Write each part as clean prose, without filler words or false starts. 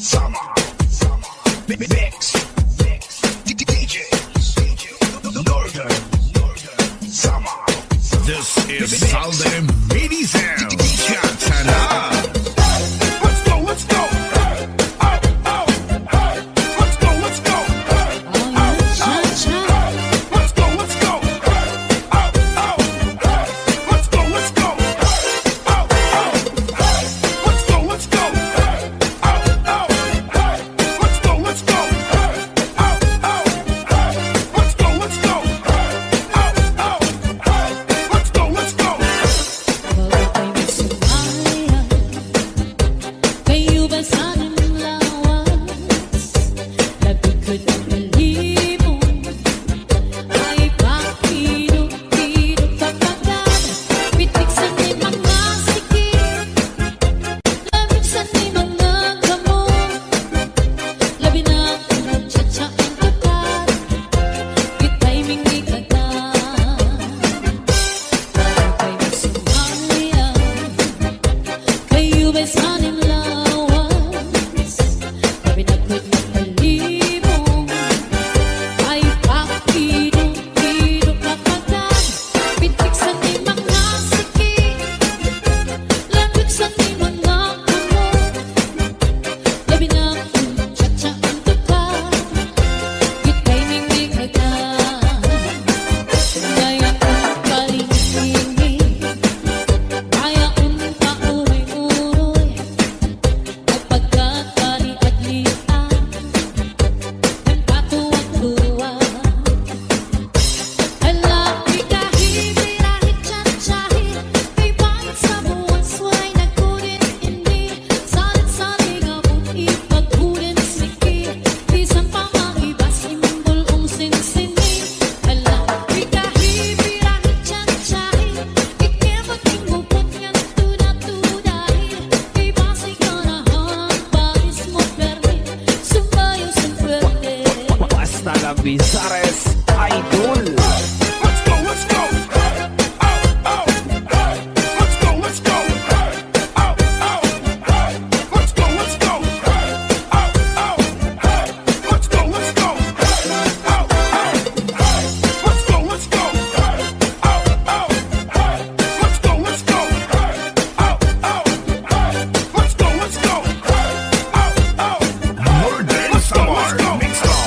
Sama, mix, DJs, Northern, Sama. This is Southern Mini Sound. Let's go, let's go. Bizares Idol. Let's go, let's go. Let's go, let's go. Let's go, let's go. Let's go, let's go. Let's go, let's go. Let's go, let's go. Let's go, let's go. Northern Samar mixed up.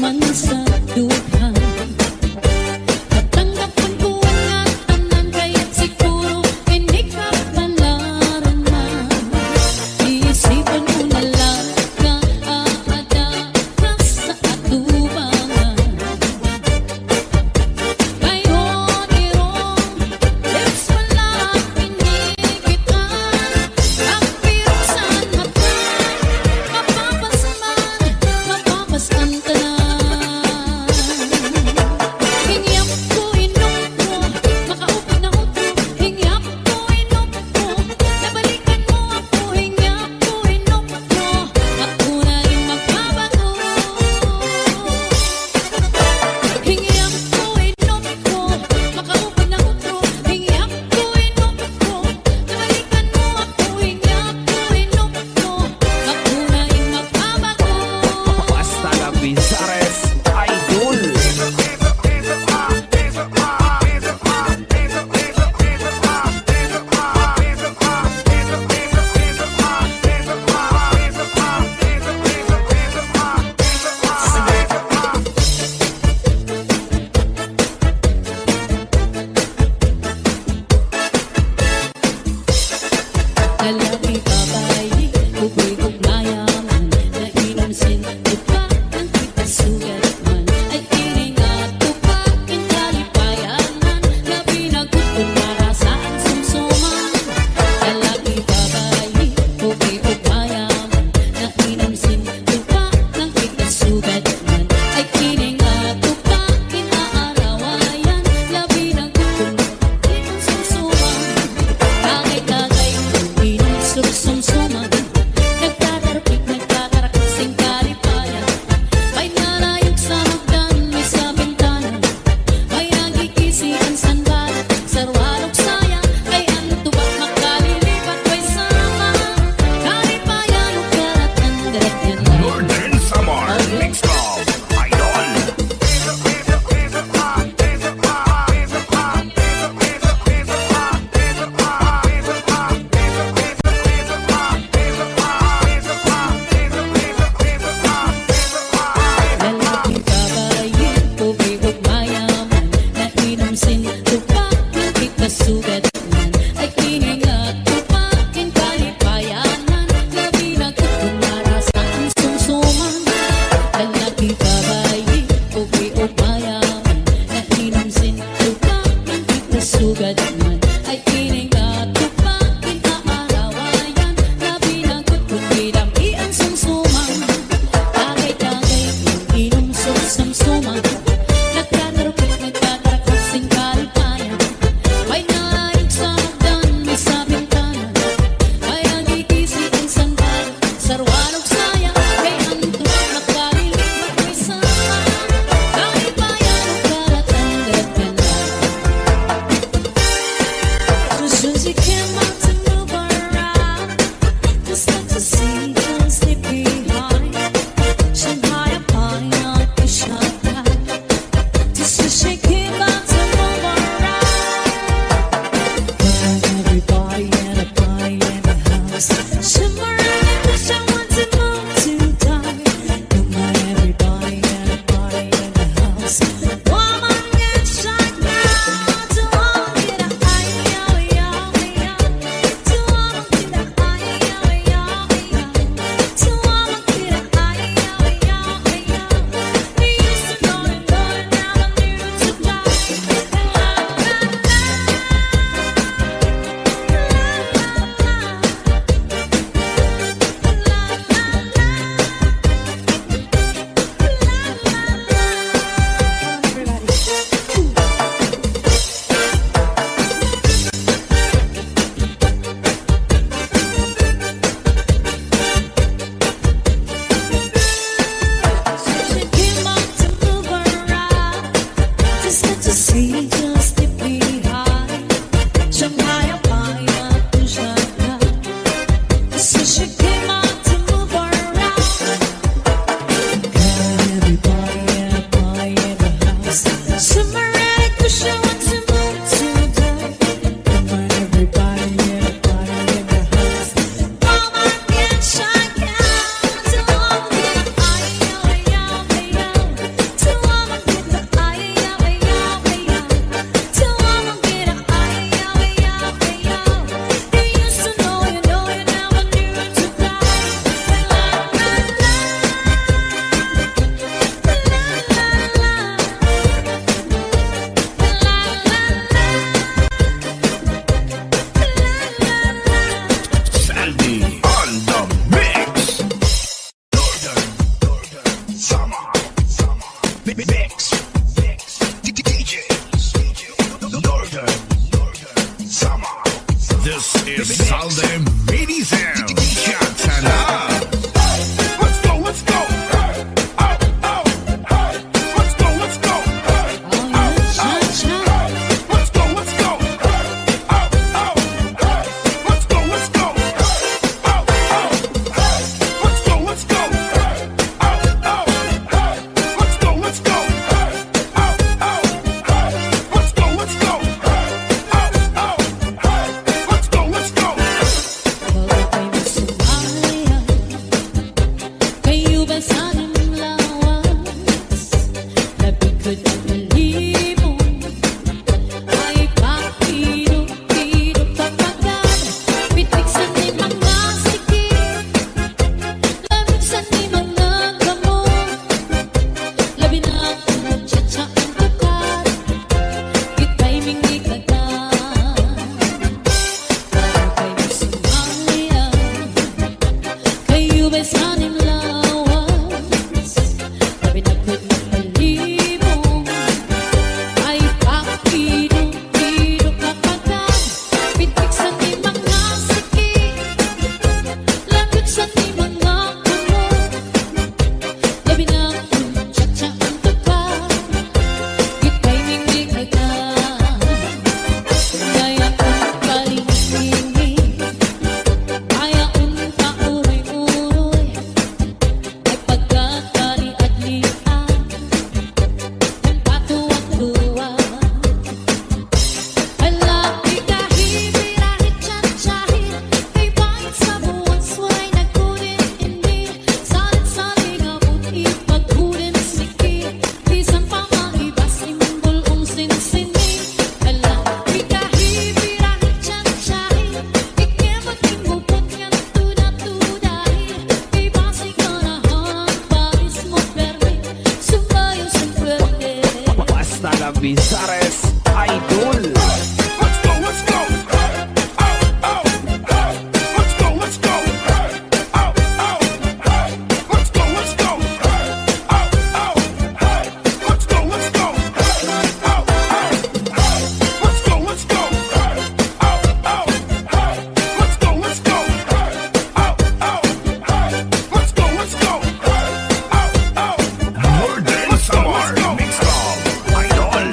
man sa duha. Matanggapan ko ang tanan, kaya't siguro hindi ka palaran na. Iisipan mo na lang na aada ka sa atubangan. Ngayon irong lips mo lang pinigitan. Ang pirusan mata, mapapasman, mapapaskan ka na. Hingyap ko inom mo, makaupod na utro. Hingyap ko inom mo, nabalikan mo ako. Hingyap ko inom mo, ako na rin magbabago. Hingyap ko inom mo, makaupod na utro. Hingyap ko inom mo, nabalikan mo ako. Hingyap ko inom mo, ako na rin magbabago. Basta na Bizares Mix. DJ. Northern. Summer. This is Salde Mini Sound. Katana. Let's go, let's go. Out, out. Let's go, let's go. Oh, yeah, cha-cha. Let's go, let's go. Out, out. Let's go, let's go. Out, out. Let's go, let's go. Out, out. Let's go, let's go. Out, out. Let's go, let's go. Out, out. Let's go, let's go. Pag ako'y masumaya, kayo ba sanang lawas? Nabigod ang malibong, ay pakirok-kirok kapagad. Pitik sa ni mga sikip, lamig sa ni mga gamot. Labi na akong nagtsatsa ang takat, kita'y mingikagad. Pag ako'y masumaya, kayo ba'y sanang lawas? Nabinagod ng malibong, ay pakirok-kirok kapagad. Pitik sa ni mga sikip, lamig sa ni mga gamot. Labi na akong nagtsatsa ang takat, kita'y mingikagad. Kaya kong kalingin, kaya kong kauroy-uroy, ay pagkakali at lian, ang patuwang-tuwa. Alaki kahit birahi tsatsahit, kay bakit sa buwan suway nagkunin-inin, salit-saling abot ipagkunin sikit, isang pamahibas imbol sinsinin. Alaki kahit birahi tsatsahit, ikemot imupot yan tuda-tudahin, kay basi ka na hangparis mo permit, sumayo sa pwede. Basta la Bizares Idol. Let's go, let's go. Out, out. Let's go, let's go. Out, out. Let's go, let's go. Out, out. Let's go, let's go. Out, out. Let's go, let's go. Out, out. Let's go, let's go. Out, out. Let's go, let's go. Out, out. Northern Summer Mix Club. Idol.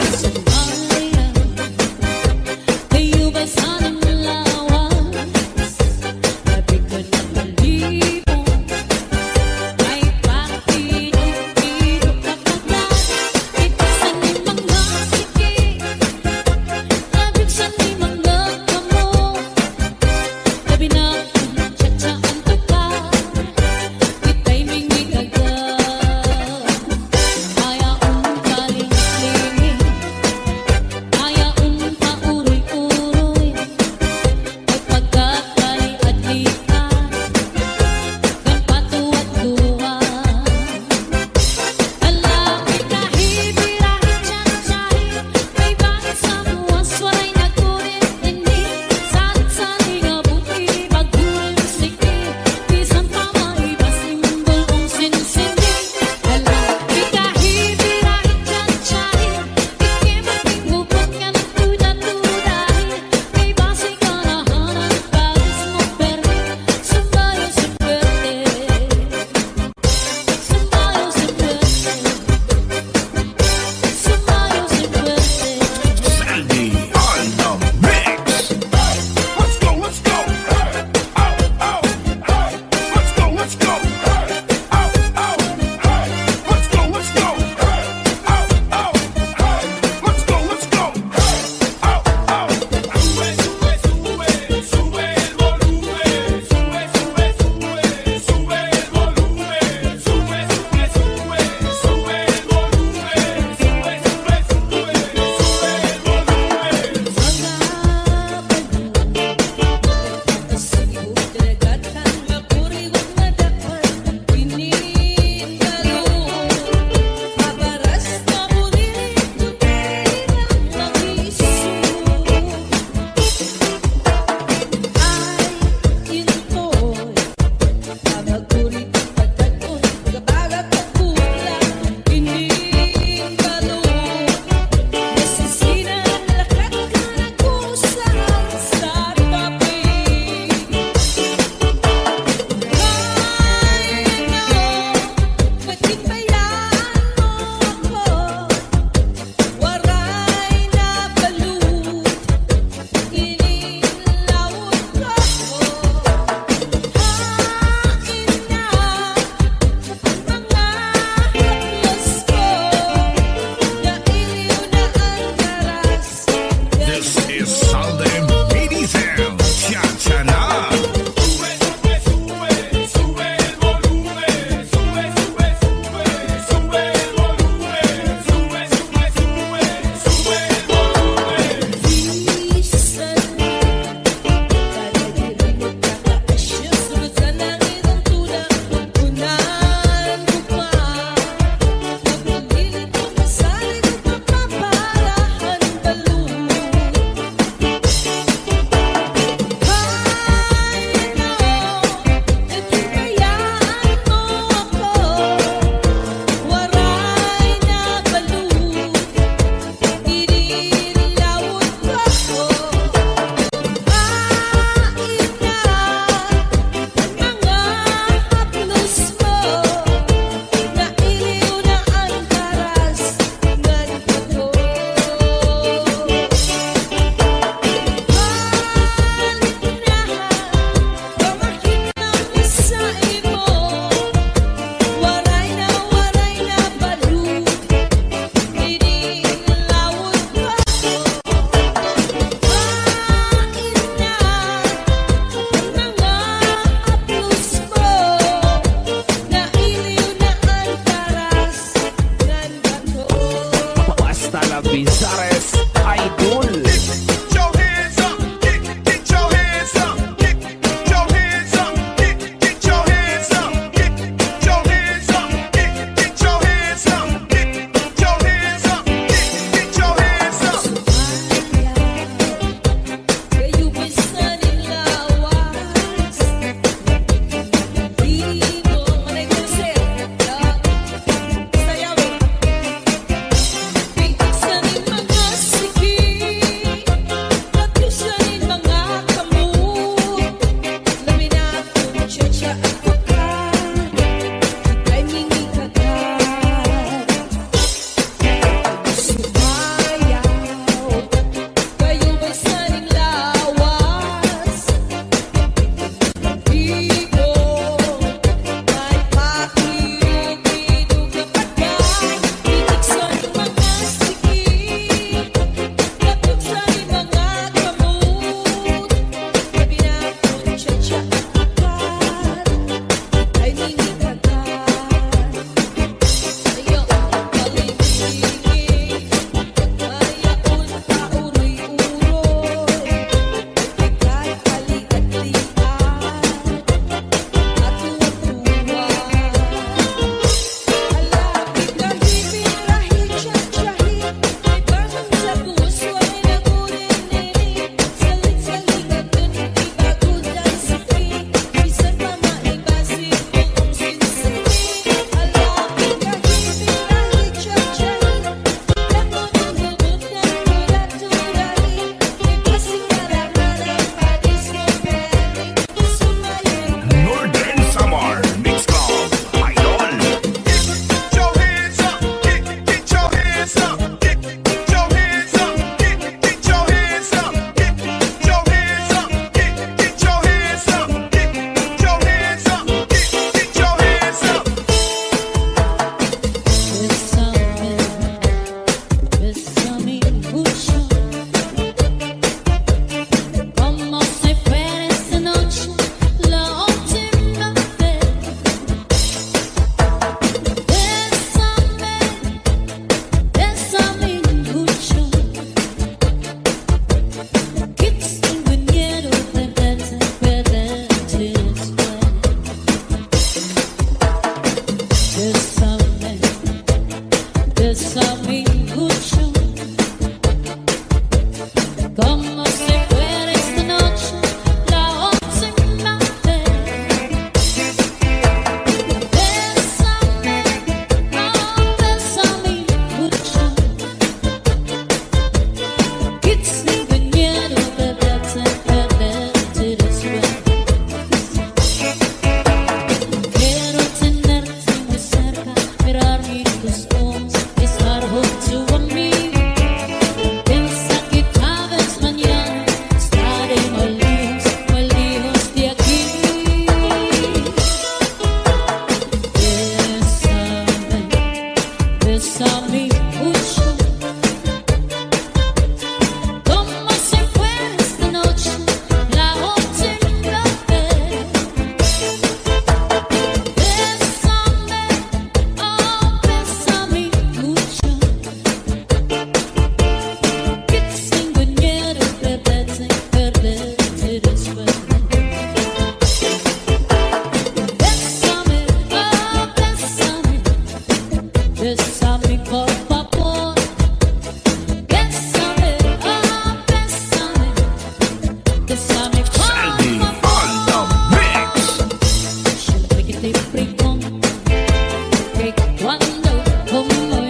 Bizares Idol. Get your hands up, get your hands up, get your hands up, get your hands up, get your hands up, get your hands up, get your hands up, get your hands up. Kayo bisa nila was Dito manay kusir Sayaw Pagkiksanin mga sige Pagkiksanin mga kamot Lamin akong tiyatya at wakat Ika'y mingikagat Sumayaw Kayo bisa nila was Dito may pakirog-irog na pagkay Pagkiksanin mga sige Pagkiksanin mga kamot Lamin akong tiyatya at wakat Ika'y mingikagat Ayaw paligigig Ayaw pauroy-uroy Ika'y halikat-likat At tuwa-tuwa Alapit na birahi, tiyat-tiyahi May barkang sa puso ay nagurin-nini Salit-salit at ganun ibagod ang sipi Bisan pa maibasin kung sinsini Alapit na birahi, tiyat-tiyahi Lamon ang lubot ng turat-turahi May pasing marang-marang padis ng peri Sumayon Northern Samar Mix Club Idol. Get your hands up, get your hands up, get your hands up, get your hands up, get your hands up, get your hands up, get your hands up, get your hands up. Bésame mucho, como si fuera esta noche la última vez. Bésame mucho, que tengo miedo de perderte después. Bésame mucho, como si fuera esta noche la última vez. Bésame, oh, bésame mucho, que tengo miedo de perderte después. Quiero tenerte muy cerca, mirarme en tus ojos, estar junto a mí. Piensa que tal vez mañana estaremos lejos de aquí. Bésame mucho, como si fuera esta noche la última vez. Bésame, oh, bésame mucho, que tengo miedo de perderte después. Bésame, oh, bésame, bésame por favor. Bésame, oh, bésame, bésame por Saldi favor. on the mix. Siempre que te pregunto que cuando, cómo